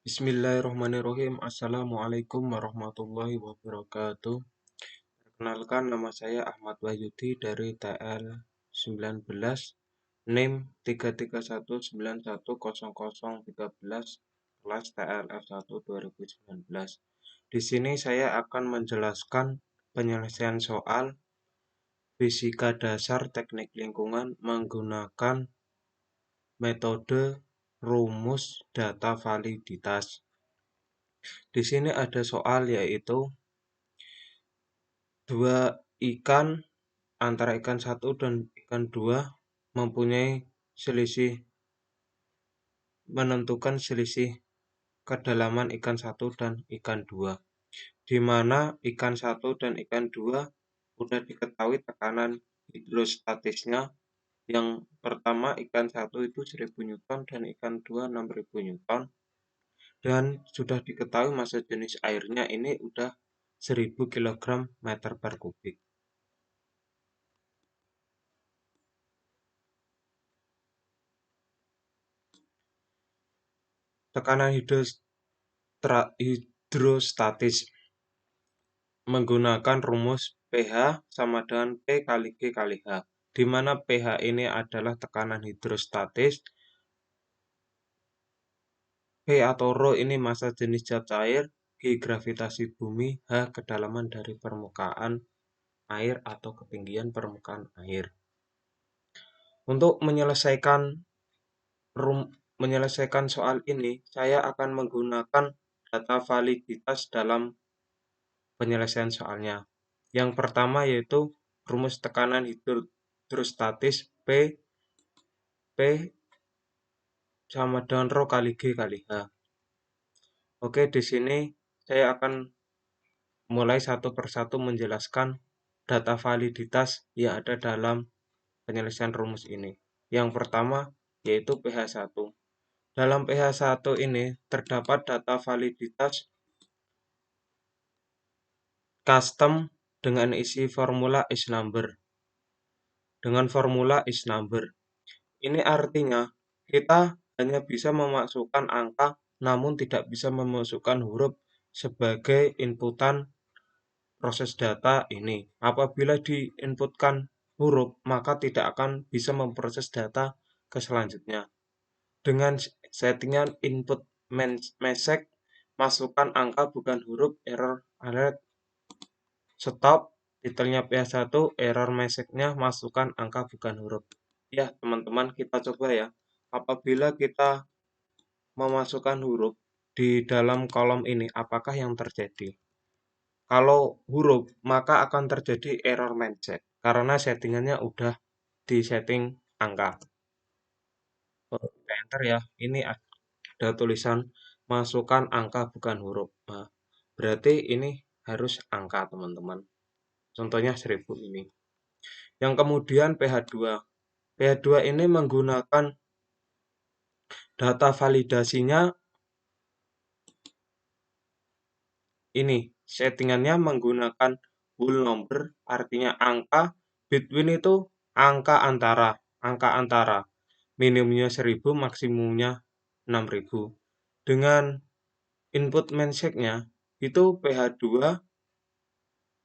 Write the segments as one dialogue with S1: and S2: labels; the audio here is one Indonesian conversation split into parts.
S1: Bismillahirrahmanirrahim. Assalamualaikum warahmatullahi wabarakatuh. Perkenalkan, nama saya Ahmad Wahyudi dari TL 19, NIM 331910013, kelas TLF1 2019. Di sini saya akan menjelaskan penyelesaian soal fisika dasar teknik lingkungan menggunakan metode rumus data validitas. Di sini ada soal yaitu dua ikan antara ikan satu dan ikan dua mempunyai menentukan selisih kedalaman ikan satu dan ikan dua, di mana ikan satu dan ikan dua sudah diketahui tekanan hidrostatisnya. Yang pertama ikan satu itu 1000 Newton dan ikan dua 6000 Newton, dan sudah diketahui massa jenis airnya ini udah 1000 kg meter per kubik. Tekanan hidrostatis menggunakan rumus pH sama dengan P kali G kali H, di mana pH ini adalah tekanan hidrostatis, P atau ρ ini massa jenis zat cair, G gravitasi bumi, H kedalaman dari permukaan air atau ketinggian permukaan air. Untuk menyelesaikan soal ini, saya akan menggunakan data validitas dalam penyelesaian soalnya. Yang pertama yaitu rumus tekanan hidrostatis P sama dengan ρ kali G kali H. Oke, di sini saya akan mulai satu persatu menjelaskan data validitas yang ada dalam penyelesaian rumus ini. Yang pertama yaitu pH 1. Dalam pH 1 ini terdapat data validitas custom dengan isi formula Is-number. Dengan formula Is-number. Ini artinya kita hanya bisa memasukkan angka namun tidak bisa memasukkan huruf sebagai inputan proses data ini. Apabila diinputkan huruf, maka tidak akan bisa memproses data ke selanjutnya. Dengan settingan input message, masukkan angka bukan huruf, error alert, stop, titelnya pH 1, error message-nya masukkan angka bukan huruf. Ya, teman-teman, kita coba ya. Apabila kita memasukkan huruf di dalam kolom ini, apakah yang terjadi? Kalau huruf, maka akan terjadi error message karena settingannya udah disetting angka. Kita enter ya. Ini ada tulisan masukkan angka bukan huruf. Nah, berarti ini harus angka, teman-teman. Contohnya 1000 ini. Yang kemudian pH 2. pH 2 ini menggunakan data validasinya ini. Settingannya menggunakan whole number, artinya angka. Between itu angka antara. Minimumnya 1000, maksimumnya 6000. Dengan input message-nya itu pH 2,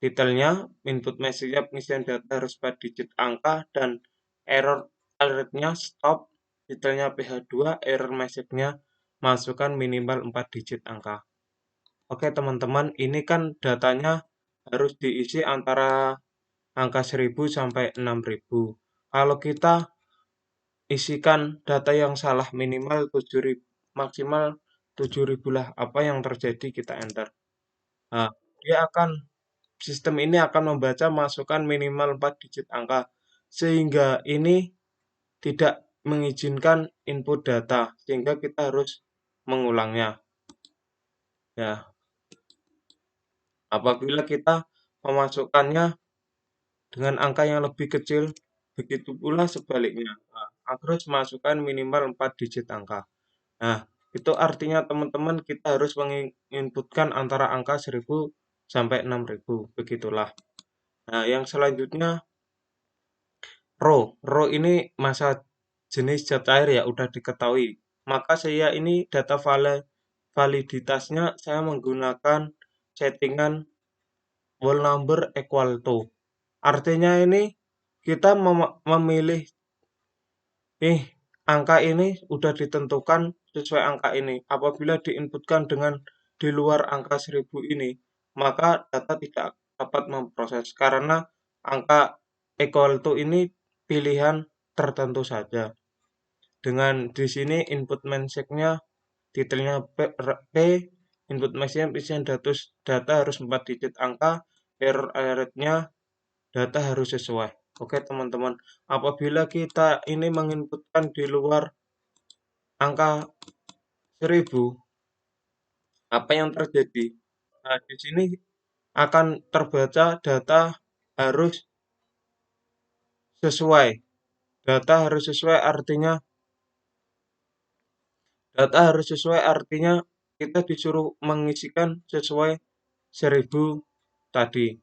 S1: detailnya input message-nya pengisian data harus 4 digit angka, dan error alert-nya stop, detailnya pH 2, error message-nya masukkan minimal 4 digit angka. Oke teman-teman, ini kan datanya harus diisi antara angka 1000 sampai 6000. Kalau kita isikan data yang salah minimal 7000, maksimal 7000 lah, apa yang terjadi? Kita enter. Nah, sistem ini akan membaca masukan minimal 4 digit angka, sehingga ini tidak mengizinkan input data, sehingga kita harus mengulangnya. Ya, apabila kita memasukkannya dengan angka yang lebih kecil, begitu pula sebaliknya. Nah, harus masukkan minimal 4 digit angka. Nah, itu artinya teman-teman kita harus menginputkan antara angka 1000 sampai 6000, begitulah. Nah, yang selanjutnya Rho ini massa jenis zat air ya, udah diketahui. Maka saya ini data validitasnya saya menggunakan settingan whole number equal to. Artinya ini kita memilih angka ini udah ditentukan sesuai angka ini. Apabila diinputkan dengan di luar angka 1000 ini, maka data tidak dapat memproses karena angka equal to ini pilihan tertentu saja. Dengan di sini input mensec-nya titelnya P, input mensec-nya isian data harus 4 digit angka, error rate-nya data harus sesuai. Oke teman-teman, apabila kita ini menginputkan di luar angka 1000, apa yang terjadi? Nah, di sini akan terbaca data harus sesuai. Data harus sesuai artinya kita disuruh mengisikan sesuai 1000 tadi.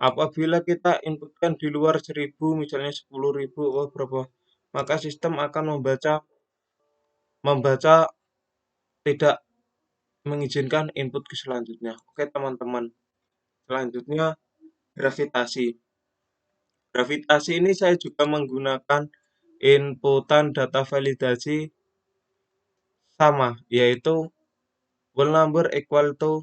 S1: Apabila kita inputkan di luar 1000, misalnya 10.000 atau berapa, maka sistem akan membaca tidak mengizinkan input ke selanjutnya. Oke teman-teman, selanjutnya gravitasi. Gravitasi ini saya juga menggunakan inputan data validasi sama, yaitu whole number equal to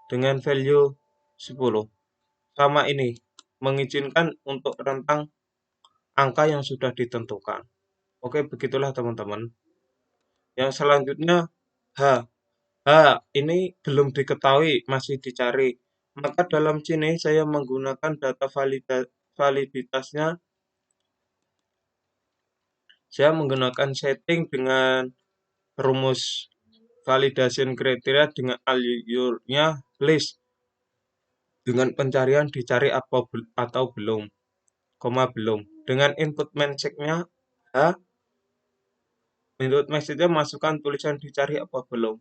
S1: dengan value 10. Sama ini, mengizinkan untuk rentang angka yang sudah ditentukan. Oke, begitulah teman-teman. Yang selanjutnya H. Ini belum diketahui, masih dicari. Maka dalam sini saya menggunakan data validitasnya. Saya menggunakan setting dengan rumus validation criteria dengan alurnya list. Dengan pencarian dicari atau belum, belum. Dengan input mensec-nya H, input mensec-nya masukkan tulisan dicari apa belum.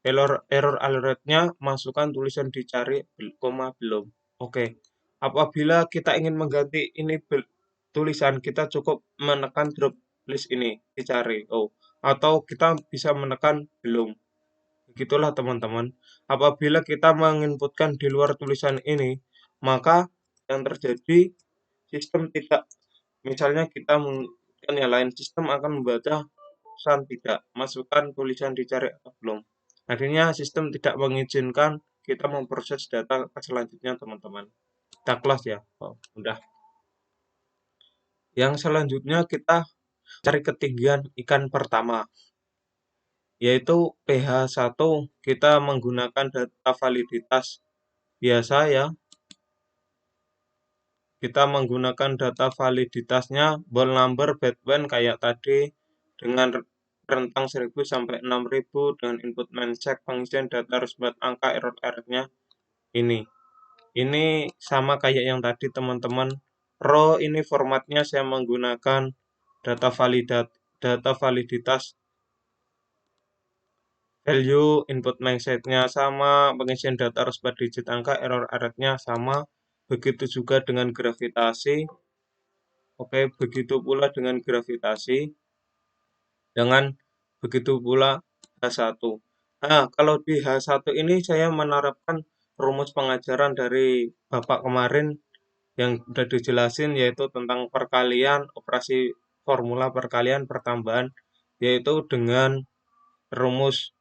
S1: Error alert-nya masukkan tulisan dicari, belum. Oke. Apabila kita ingin mengganti ini tulisan, kita cukup menekan drop list ini, dicari. Atau kita bisa menekan belum. Begitulah teman-teman. Apabila kita menginputkan di luar tulisan ini, maka yang terjadi sistem tidak, misalnya kita menginputkan yang lain, sistem akan membaca pesan tidak, masukkan tulisan dicari atau belum. Akhirnya sistem tidak mengizinkan kita memproses data ke selanjutnya teman-teman. Kita close ya. Udah. Yang selanjutnya kita cari ketinggian ikan pertama, yaitu pH 1. Kita menggunakan data validitas biasa ya. Kita menggunakan data validitasnya whole number bedpoint kayak tadi dengan rentang 1000 sampai 6000 dengan input mensec, pengisian data harus buat angka, error-nya ini. Ini sama kayak yang tadi teman-teman. Row ini formatnya saya menggunakan data validitas value, input mensec-nya sama, pengisian data harus 4 digit angka, error-nya sama. Begitu juga dengan gravitasi. Oke, begitu pula dengan gravitasi. Begitu pula H1. Nah, kalau di H1 ini saya menerapkan rumus pengajaran dari Bapak kemarin yang sudah dijelasin, yaitu tentang perkalian, operasi formula perkalian pertambahan, yaitu dengan rumus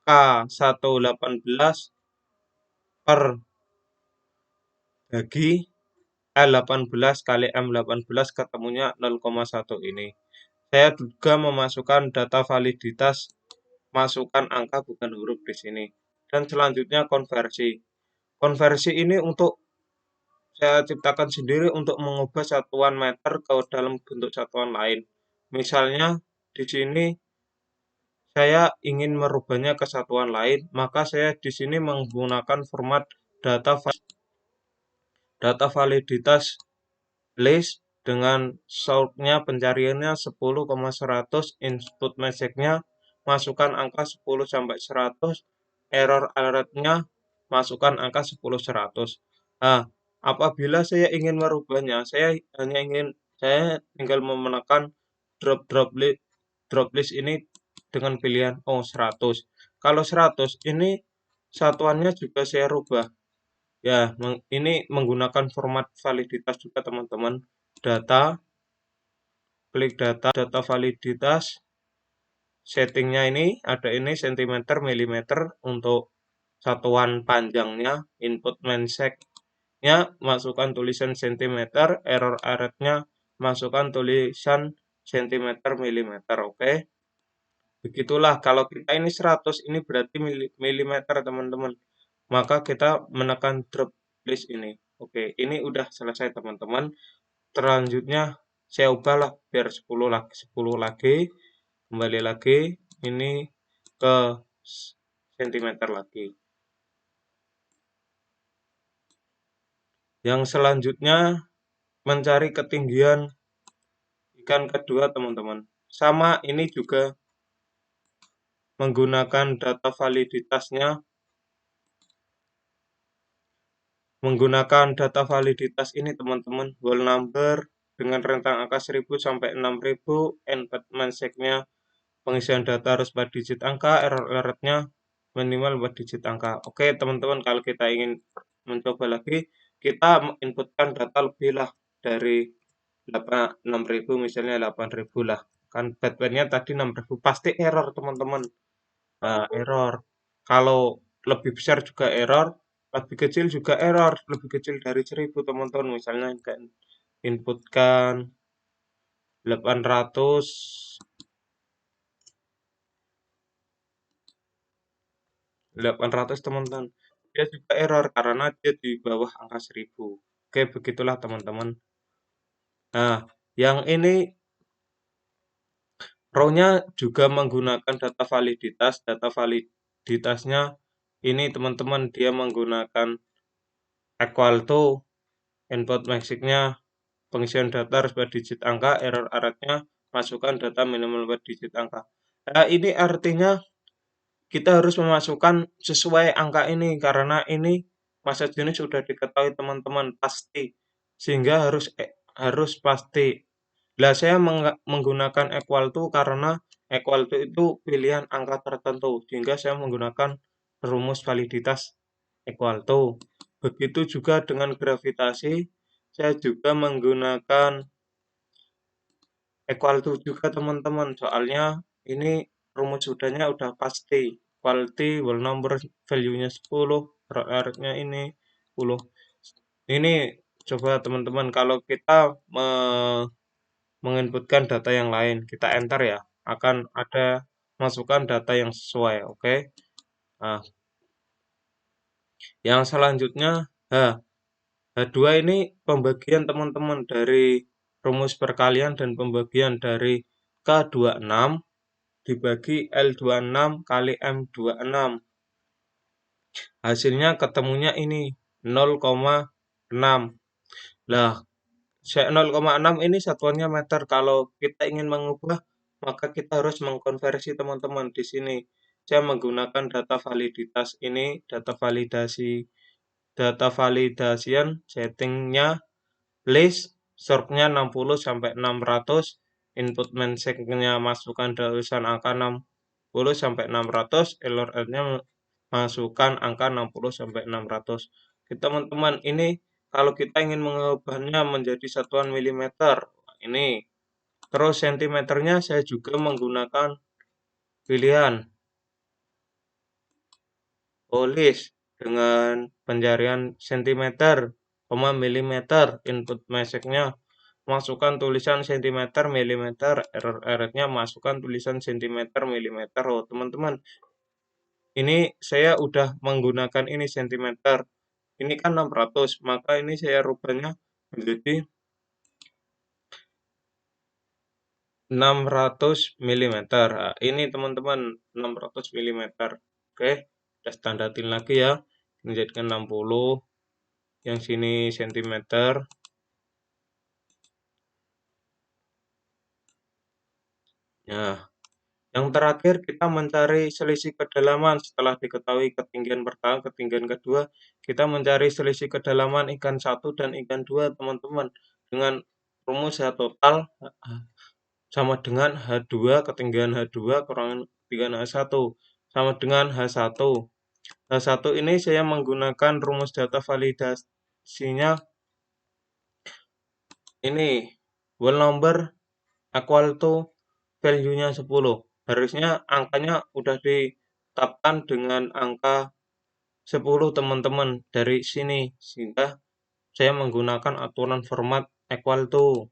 S1: K118 per bagi L18 kali M18 ketemunya 0,1 ini. Saya juga memasukkan data validitas, masukkan angka bukan huruf di sini. Dan selanjutnya konversi. Konversi ini untuk saya ciptakan sendiri untuk mengubah satuan meter ke dalam bentuk satuan lain. Misalnya di sini saya ingin merubahnya ke satuan lain, maka saya di sini menggunakan format data validitas list dengan sort-nya pencariannya 10,100, input mensec-nya masukkan angka 10 sampai 100, error alert-nya masukkan angka 10 100. Nah, apabila saya ingin merubahnya, saya tinggal menekan drop list ini dengan pilihan 100. Kalau 100 ini satuannya juga saya rubah. Ya, ini menggunakan format validitas juga teman-teman. Data, klik data validitas. Settingnya ini ada ini sentimeter, milimeter untuk satuan panjangnya. Input mensec-nya masukkan tulisan sentimeter, error rate-nya masukkan tulisan sentimeter, milimeter. Oke. Begitulah, kalau kita ini 100, ini berarti milimeter teman-teman. Maka kita menekan drop list ini. Oke, ini udah selesai teman-teman. Selanjutnya saya ubahlah biar 10 lagi. Kembali lagi ini ke sentimeter lagi. Yang selanjutnya mencari ketinggian ikan kedua teman-teman. Sama ini juga menggunakan data validitasnya. Menggunakan data validitas ini teman-teman, whole number dengan rentang angka 1000 sampai 6000, input mensec-nya pengisian data harus 4 digit angka, error rate-nya minimal 4 digit angka. Oke teman-teman, kalau kita ingin mencoba lagi, kita inputkan data lebih lah dari 6000, misalnya 8000 lah. Kan bedbandnya tadi 6000, pasti error teman-teman. Nah, error. Kalau lebih besar juga error, lebih kecil juga error, lebih kecil dari 1000 teman-teman. Misalnya inputkan 800 teman-teman. Dia juga error karena dia di bawah angka 1000. Oke, begitulah teman-teman. Nah, yang ini row-nya juga menggunakan data validitas. Data validitasnya ini teman-teman dia menggunakan equal to input mensec-nya pengisian data harus 4 digit angka, error rate-nya masukkan data minimal 4 digit angka. Nah, ini artinya kita harus memasukkan sesuai angka ini karena ini masa jenis sudah diketahui teman-teman pasti, sehingga harus pasti. Lah saya menggunakan equal to karena equal to itu pilihan angka tertentu, sehingga saya menggunakan rumus validitas equal to. Begitu juga dengan gravitasi, saya juga menggunakan equal to juga teman-teman, soalnya ini rumus sudahnya udah pasti. Quality, whole number, value-nya 10, rate-nya ini 10. Ini coba teman-teman, kalau kita menginputkan data yang lain, kita enter ya, akan ada masukkan data yang sesuai. Oke. Nah, yang selanjutnya H2 ini pembagian teman-teman dari rumus perkalian dan pembagian dari K26 dibagi L26 kali M26. Hasilnya ketemunya ini 0,6. Lah, 0,6 ini satuannya meter. Kalau kita ingin mengubah, maka kita harus mengkonversi teman-teman di sini. Saya menggunakan data validitas ini, data validasian settingnya list, short-nya 60 sampai 600, input mensec-nya masukkan tulisan angka 60 sampai 600, error rate-nya masukkan angka 60 sampai 600. Oke, teman-teman, ini kalau kita ingin mengubahnya menjadi satuan milimeter, ini. Terus sentimeternya saya juga menggunakan pilihan list dengan pencarian sentimeter, milimeter, input mensec-nya masukkan tulisan sentimeter, milimeter, error rate-nya masukkan tulisan sentimeter, milimeter. Oh, teman-teman, ini saya udah menggunakan ini sentimeter. Ini kan 600, maka ini saya rubahnya menjadi 600 mm. Nah, ini teman-teman 600 mm. Oke, kita standarin lagi ya. Menjadikan 60. Yang sini sentimeter. Nah, yang terakhir kita mencari selisih kedalaman setelah diketahui ketinggian pertama, ketinggian kedua, kita mencari selisih kedalaman ikan 1 dan ikan 2, teman-teman, dengan rumus H total sama dengan H2, ketinggian H2 kurangan buktikan H1 sama dengan H1. H1 ini saya menggunakan rumus data validasinya ini, whole number equal to value-nya 10. Harusnya angkanya udah ditetapkan dengan angka 10 teman-teman dari sini, sehingga saya menggunakan aturan format equal to.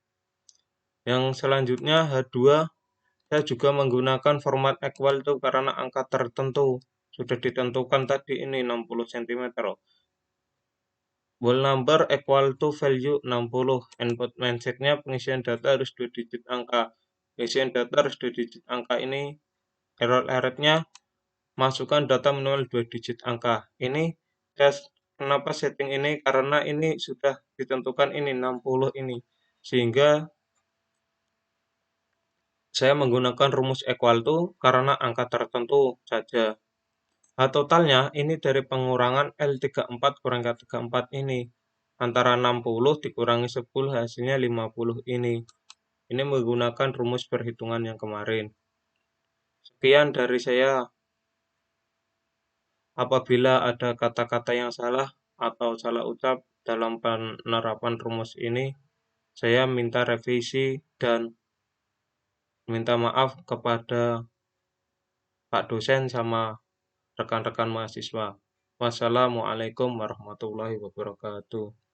S1: Yang selanjutnya H2, saya juga menggunakan format equal to karena angka tertentu sudah ditentukan tadi ini 60 cm. Whole number equal to value 60. Input mindsetnya pengisian data harus 2 digit angka. Pengisian data harus 2 digit angka ini. Error-errornya masukkan data minimal 2 digit angka. Ini kenapa setting ini? Karena ini sudah ditentukan ini 60 ini. Sehingga saya menggunakan rumus equal to karena angka tertentu saja. Totalnya ini dari pengurangan L34 kurang K34 ini. Antara 60 dikurangi 10 hasilnya 50 ini. Ini menggunakan rumus perhitungan yang kemarin. Sekian dari saya. Apabila ada kata-kata yang salah atau salah ucap dalam penerapan rumus ini, saya minta revisi dan minta maaf kepada Pak dosen sama rekan-rekan mahasiswa. Wassalamualaikum warahmatullahi wabarakatuh.